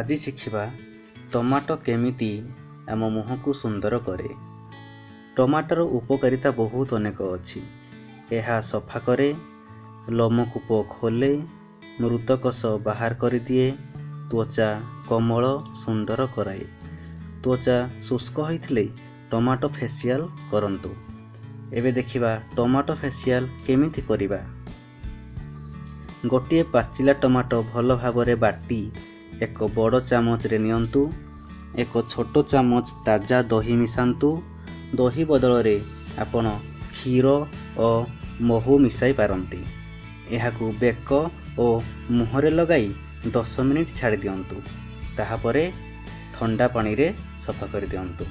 ଆଜି ଶିଖିବା ଟମାଟୋ କେମିତି ଆମ ମୁହଁକୁ ସୁନ୍ଦର କରେ। ଟମାଟୋର ଉପକାରିତା ବହୁତ ଅନେକ ଅଛି। ଏହା ସଫା କରେ, ଲୋମକୂପ ଖୋଲେ, ମୃତକୋଷ ବାହାର କରିଦିଏ, ତ୍ୱଚା କୋମଳ ସୁନ୍ଦର କରାଏ। ତ୍ୱଚା ଶୁଷ୍କ ହୋଇଥିଲେ ଟମାଟୋ ଫେସିଆଲ କରନ୍ତୁ। ଏବେ ଦେଖିବା ଟମାଟୋ ଫେସିଆଲ କେମିତି କରିବା। ଗୋଟିଏ ପାଚିଲା ଟମାଟୋ ଭଲ ଭାବରେ ବାଟି ଏକ ବଡ଼ ଚାମଚରେ ନିଅନ୍ତୁ। ଏକ ଛୋଟ ଚାମଚ ତାଜା ଦହି ମିଶାନ୍ତୁ। ଦହି ବଦଳରେ ଆପଣ କ୍ଷୀର ଓ ମହୁ ମିଶାଇ ପାରନ୍ତି। ଏହାକୁ ବେକ ଓ ମୁହଁରେ ଲଗାଇ 10 ମିନିଟ୍ ଛାଡ଼ି ଦିଅନ୍ତୁ। ତାହାପରେ ଥଣ୍ଡା ପାଣିରେ ସଫା କରିଦିଅନ୍ତୁ।